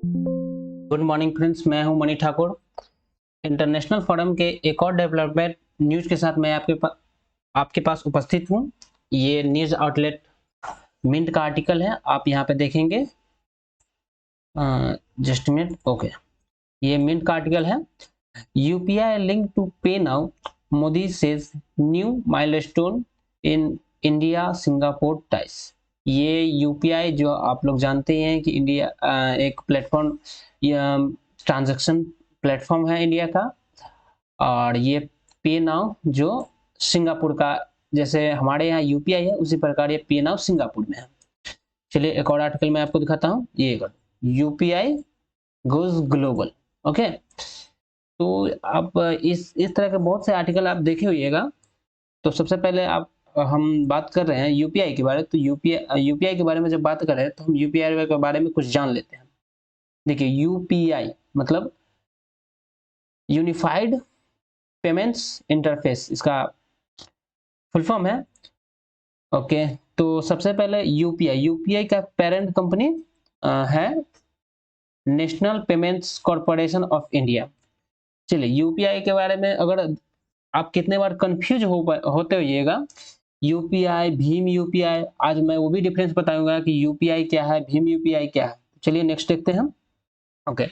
Good morning friends, मैं हूं मणि Thakur. International forum के एक और डेवलपमेंट न्यूज के साथ मैं आपके पास उपस्थित हूं। ये न्यूज आउटलेट मिंट का आर्टिकल है, आप यहां पे देखेंगे। Just minute, okay. ये मिंट का आर्टिकल है। UPI link to pay now, Modi says new milestone in India Singapore ties. ये यूपीआई जो आप लोग जानते हैं कि इंडिया एक प्लेटफॉर्म या ट्रांजैक्शन प्लेटफॉर्म है इंडिया का, और ये पे नाउ जो सिंगापुर का, जैसे हमारे यहाँ यूपीआई है उसी प्रकार ये पे नाउ सिंगापुर में है। चलिए एक और आर्टिकल मैं आपको दिखाता हूँ। ये यूपीआई गोज ग्लोबल। ओके, तो आप इस तरह के बहुत से आर्टिकल आप देखे होइएगा। तो सबसे पहले आप हम बात कर रहे हैं यूपीआई के बारे में। तो यूपीआई के बारे में जब बात कर रहे हैं तो हम यूपीआई के बारे में कुछ जान लेते हैं। देखिए, यूपीआई मतलब यूनिफाइड पेमेंट्स इंटरफेस, इसका फुल फॉर्म है। ओके, तो सबसे पहले यूपीआई का पेरेंट कंपनी है national payments corporation of India. चलिए, यूपीआई के बारे में अगर आप कितने बार कंफ्यूज होते होइएगा, यूपीआई, भीम यूपीआई, आज मैं वो भी डिफरेंस बताऊंगा कि यूपीआई क्या है, भीम यूपीआई क्या है। चलिए नेक्स्ट देखते हैं हम। ओके,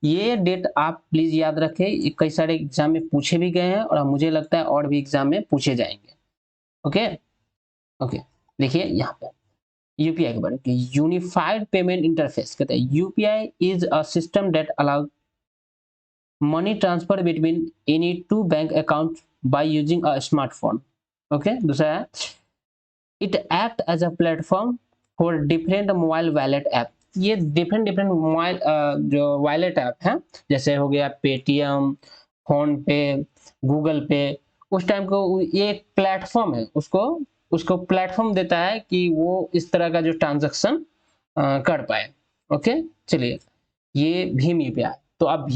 ये डेट आप प्लीज याद रखें, ये कई सारे एग्जाम में पूछे भी गए हैं और मुझे लगता है और भी एग्जाम में पूछे जाएंगे। ओके ओके, देखिए यहाँ पे यूपीआई के बारे में, यूनिफाइड पेमेंट इंटरफेस कहते हैं UPI is a system that allow money transfer between any two bank account by using a smartphone. Okay, दूसरा है it act as a platform for different mobile wallet app. ये different different mobile जो wallet app हैं, जैसे हो गया Paytm, PhonePe, Google पे, उस टाइम को ये एक प्लेटफॉर्म है, उसको उसको प्लेटफॉर्म देता है कि वो इस तरह का जो ट्रांजैक्शन कर पाए। ओके, चलिए ये भीम यूपीआई। तो अब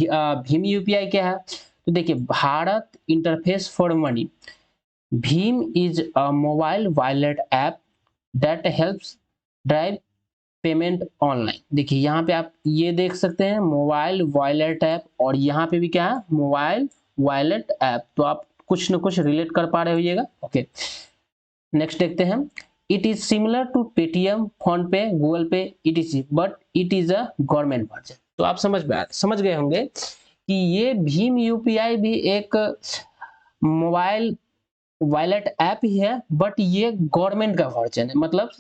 भीम यूपीआई क्या है? तो देखिए, Bharat interface for money, Bhim is a mobile wallet app that helps drive payment online. देखिए यहाँ पे आप ये देख सकते हैं मोबाइल वॉलेट ऐप, और यहाँ पे भी क्या है, मोबाइल वॉलेट ऐप। तो आप कुछ न कुछ रिलेट कर पा रहे होइएगा। ओके, नेक्स्ट देखते हैं। It is similar to Paytm, PhonePe, Google Pay, ETC, but it is a government version. तो आप समझ गए होंगे कि ये भीम यूपीआई भी एक मोबाइल वॉलेट ऐप ही है, बट ये गवर्नमेंट का वर्जन है, मतलब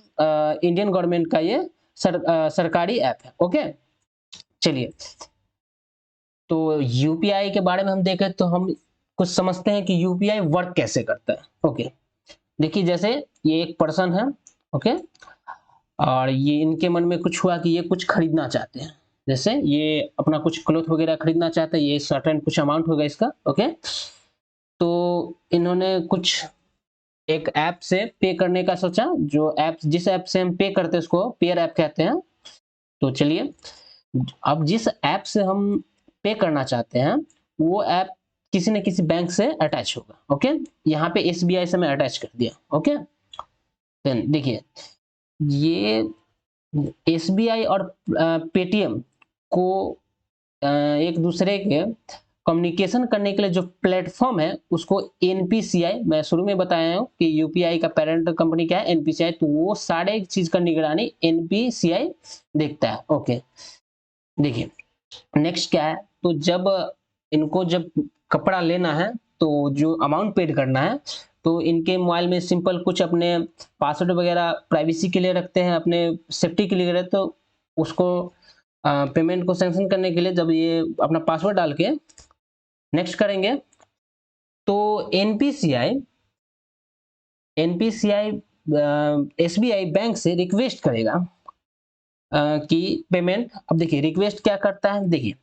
इंडियन गवर्नमेंट का ये सरकारी ऐप है। ओके, चलिए, तो यूपीआई के बारे में हम देखें तो हम कुछ समझते हैं कि यूपीआई वर्क कैसे करता है। ओके, देखिए जैसे ये एक पर्सन है, ओके, और ये इनके मन में कुछ हुआ कि ये कुछ खरीदना चाहते हैं। जैसे ये अपना कुछ क्लोथ वगैरह खरीदना चाहते हैं, ये सर्टेन कुछ अमाउंट होगा इसका। ओके, तो इन्होंने कुछ एक ऐप से पे करने का सोचा, जो ऐप, जिस ऐप से हम पे करते हैं उसको पेयर ऐप कहते हैं। तो चलिए, अब जिस ऐप से हम पे करना चाहते हैं वो ऐप किसी न किसी बैंक से अटैच होगा। ओके, यहाँ पे एसबीआई से मैं अटैच कर दिया। ओके, देन देखिए, ये एसबीआई और पेटीएम को एक दूसरे के कम्युनिकेशन करने के लिए जो प्लेटफॉर्म है उसको एनपीसीआई, मैं शुरू में बताया हूँ कि यूपीआई का पेरेंट कंपनी क्या है, एनपीसीआई। तो वो सारे चीज का निगरानी एनपीसीआई देखता है। ओके, देखिए नेक्स्ट क्या है, तो जब कपड़ा लेना है तो जो अमाउंट पेड करना है, तो इनके मोबाइल में सिंपल कुछ अपने पासवर्ड वगैरह प्राइवेसी के लिए रखते हैं, अपने सेफ्टी के लिए रखते, तो उसको पेमेंट को सैंक्शन करने के लिए जब ये अपना पासवर्ड डाल के नेक्स्ट करेंगे तो एनपीसीआई एनपीसीआई एसबीआई बैंक से रिक्वेस्ट करेगा कि पेमेंट। अब देखिए रिक्वेस्ट क्या करता है, देखिए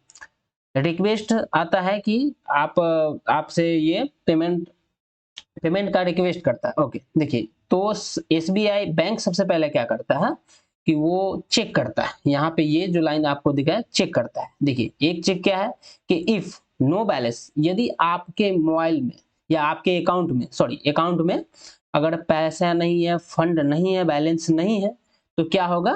रिक्वेस्ट आता है कि आप आपसे ये पेमेंट का रिक्वेस्ट करता है। ओके, देखिए, तो एसबीआई बैंक सबसे पहले क्या करता है कि वो चेक करता है, यहाँ पे ये जो लाइन आपको दिखा है चेक करता है। देखिए एक चेक क्या है कि इफ नो बैलेंस, यदि आपके मोबाइल में या आपके अकाउंट में अगर पैसा नहीं है, फंड नहीं है, बैलेंस नहीं है, तो क्या होगा,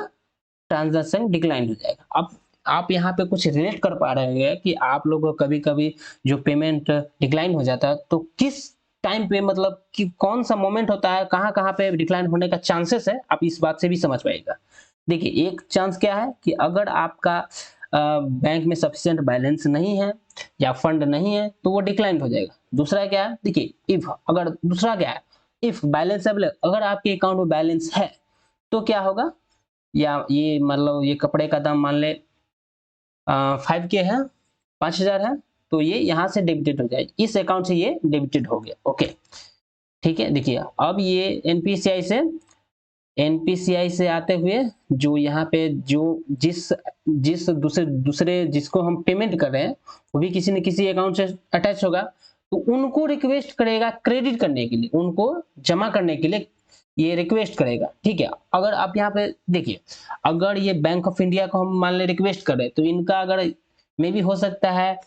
ट्रांजैक्शन डिक्लाइन हो जाएगा। अब आप यहाँ पे कुछ रिलेट कर पा रहे हैं कि आप लोगों को कभी कभी जो पेमेंट डिक्लाइन हो जाता है तो किस टाइम पे, मतलब कि कौन सा मोमेंट होता है, कहाँ कहाँ पे डिक्लाइन होने का चांसेस है, आप इस बात से भी समझ पाएगा। देखिए एक चांस क्या है कि अगर आपका बैंक में सफिशिएंट बैलेंस नहीं है या फंड नहीं है तो वो डिक्लाइन हो जाएगा। दूसरा क्या है, देखिए इफ, अगर दूसरा क्या है, इफ बैलेंस अवेलेबल, अगर आपके अकाउंट में बैलेंस है तो क्या होगा, या ये मतलब ये कपड़े का दाम मान ले 5K है, 5,000 है, तो ये यहाँ से डेबिटेड हो जाए, इस अकाउंट से ये डेबिटेड हो गया। ओके ठीक है। देखिए अब ये एनपीसीआई से आते हुए जो यहाँ पे जो जिस जिस दूसरे दूसरे जिसको हम पेमेंट कर रहे हैं वो भी किसी न किसी अकाउंट से अटैच होगा, तो उनको रिक्वेस्ट करेगा क्रेडिट करने के लिए, उनको जमा करने के लिए ये रिक्वेस्ट करेगा। ठीक है, अगर आप यहाँ पे देखिए, अगर ये बैंक ऑफ इंडिया को हम मान ले रिक्वेस्ट कर रहे तो इनका अगर मे भी हो सकता है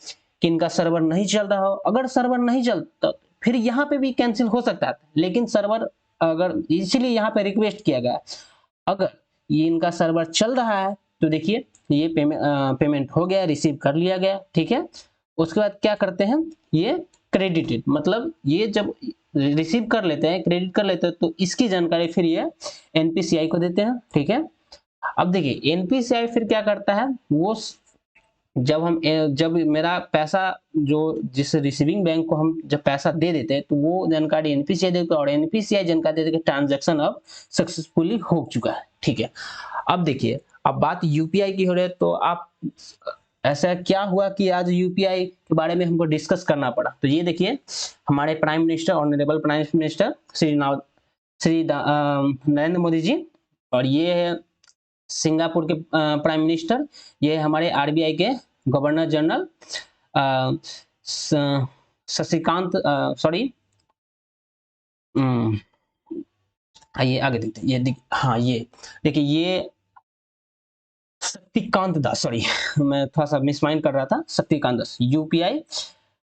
कि इनका सर्वर नहीं चल रहा हो, अगर सर्वर नहीं चलता फिर यहाँ पे भी कैंसिल हो सकता है, लेकिन सर्वर अगर, इसीलिए यहाँ पे रिक्वेस्ट किया गया, अगर ये इनका सर्वर चल रहा है तो देखिए ये पेमेंट हो गया, रिसीव कर लिया गया। ठीक है, उसके बाद क्या करते हैं, ये क्रेडिटेड, मतलब ये जब रिसीव कर लेते हैं, क्रेडिट कर लेते हैं, तो इसकी जानकारी फिर ये एनपीसीआई को देते हैं। ठीक है, अब देखिए एनपीसीआई फिर क्या करता है, वो जब मेरा पैसा जो जिस रिसीविंग बैंक को हम जब पैसा दे देते हैं तो वो जानकारी एनपीसीआई देता है, और एनपीसीआई जानकारी देते हैं कि ट्रांजैक्शन अब सक्सेसफुली हो चुका है। ठीक है, अब देखिए, अब बात यूपीआई की हो रही है, तो आप ऐसा क्या हुआ कि आज यूपीआई के बारे में हमको डिस्कस करना पड़ा, तो ये देखिए हमारे prime minister, honourable prime minister Shri Narendra Modi ji, और ये है सिंगापुर के प्राइम मिनिस्टर, ये हमारे आरबीआई के गवर्नर जनरल शशिकांत, सॉरी आइए आगे देखते हैं, हाँ ये देखिए, ये शक्तिकांत दास, सॉरी मैं थोड़ा सा मिसमाइंड कर रहा था, Shaktikanta Das, UPI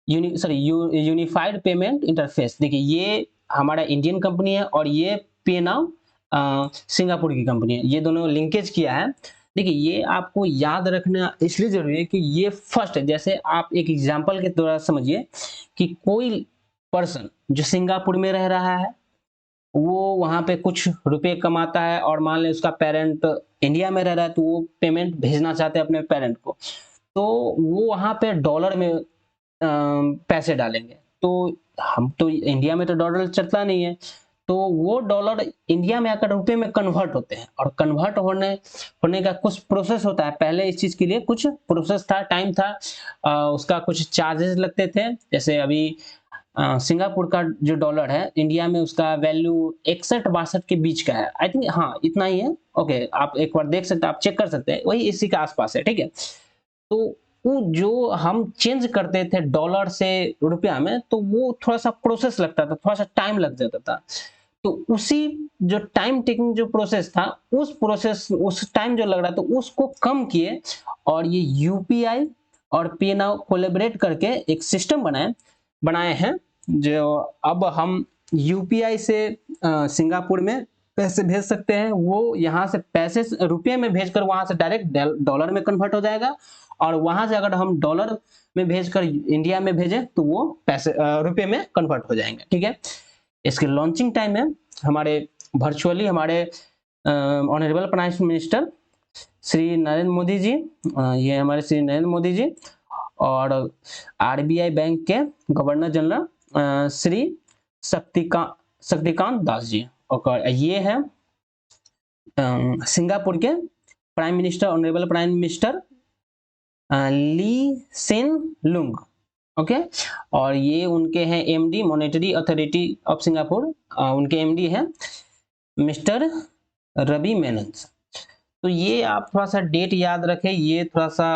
unified payment interface. देखिए ये हमारा इंडियन कंपनी है और ये पेनाउ सिंगापुर की कंपनी है, ये दोनों लिंकेज किया है। देखिए ये आपको याद रखना इसलिए जरूरी है कि ये फर्स्ट है, जैसे आप एक एग्जांपल के द्वारा समझिए कि कोई पर्सन जो सिंगापुर में रह रहा है, वो वहां पे कुछ रुपए कमाता है और मान ले उसका पेरेंट इंडिया में रह रहा है, तो वो पेमेंट भेजना चाहते हैं अपने पेरेंट को, तो वो वहां पे डॉलर में पैसे डालेंगे, तो हम तो इंडिया में तो डॉलर चलता नहीं है, तो वो डॉलर इंडिया में आकर रुपए में कन्वर्ट होते हैं, और कन्वर्ट होने का कुछ प्रोसेस होता है, पहले इस चीज के लिए कुछ प्रोसेस था, टाइम था, उसका कुछ चार्जेस लगते थे। जैसे अभी सिंगापुर का जो डॉलर है इंडिया में उसका वैल्यू 61-62 के बीच का है, आई थिंक, हाँ इतना ही है। ओके, आप एक बार देख सकते हैं, आप चेक कर सकते हैं, वही इसी के आसपास है। ठीक है, तो वो जो हम चेंज करते थे डॉलर से रुपया में, तो वो थोड़ा सा प्रोसेस लगता था, थोड़ा सा टाइम लग जाता था, तो उसी जो टाइम टेकिंग जो प्रोसेस था, उस टाइम जो लग रहा था उसको कम किए, और ये यूपीआई और पे नाउ कोलैबोरेट करके एक सिस्टम बनाए हैं, जो अब हम यूपीआई से सिंगापुर में पैसे भेज सकते हैं, वो यहाँ से पैसे रुपये में भेजकर वहां से डायरेक्ट डॉलर में कन्वर्ट हो जाएगा, और वहां से अगर हम डॉलर में भेजकर इंडिया में भेजें तो वो पैसे रुपये में कन्वर्ट हो जाएंगे। ठीक है, इसकी लॉन्चिंग टाइम है हमारे वर्चुअली हमारे honourable prime minister Shri Narendra Modi ji, ये हमारे श्री नरेंद्र मोदी जी, और आरबीआई बैंक के गवर्नर जनरल श्री शक्तिकांत दास जी, और ये है सिंगापुर के prime minister, honourable prime minister Lee Hsien Loong. Okay, और ये उनके हैं MD, monetary authority of Singapore, उनके एमडी हैं मिस्टर रवि मेनन। तो ये आप थोड़ा सा डेट याद रखें, ये थोड़ा सा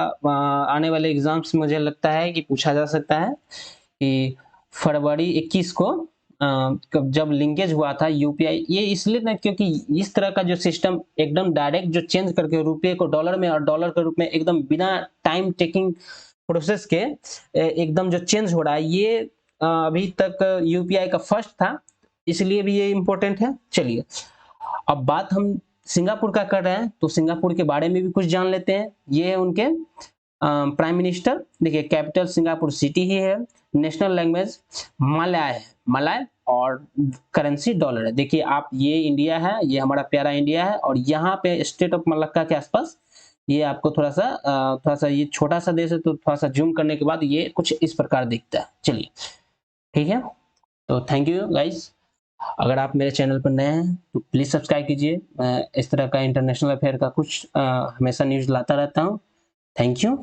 आने वाले एग्जाम्स में मुझे लगता है कि पूछा जा सकता है कि फरवरी 21 को जब लिंकेज हुआ था यूपीआई, ये इसलिए ना क्योंकि इस तरह का जो सिस्टम एकदम डायरेक्ट जो चेंज करके रुपये को डॉलर में और डॉलर के रूप में एकदम बिना टाइम टेकिंग प्रोसेस के एकदम जो चेंज हो रहा है, ये अभी तक यूपीआई का फर्स्ट था, इसलिए भी ये इम्पोर्टेंट है। चलिए अब बात हम सिंगापुर का कर रहे हैं तो सिंगापुर के बारे में भी कुछ जान लेते हैं। ये है उनके प्राइम मिनिस्टर। देखिए कैपिटल सिंगापुर सिटी ही है। नेशनल लैंग्वेज मलय है, मलय, और करेंसी डॉलर है। देखिए आप, ये इंडिया है, ये हमारा प्यारा इंडिया है, और यहाँ पे स्टेट ऑफ मलक्का के आसपास ये आपको थोड़ा सा ये छोटा सा देश है, तो थोड़ा सा जूम करने के बाद ये कुछ इस प्रकार दिखता है। चलिए ठीक है, तो थैंक यू गाइस। अगर आप मेरे चैनल पर नए हैं तो प्लीज़ सब्सक्राइब कीजिए। मैं इस तरह का इंटरनेशनल अफेयर का कुछ हमेशा न्यूज़ लाता रहता हूँ। Thank you.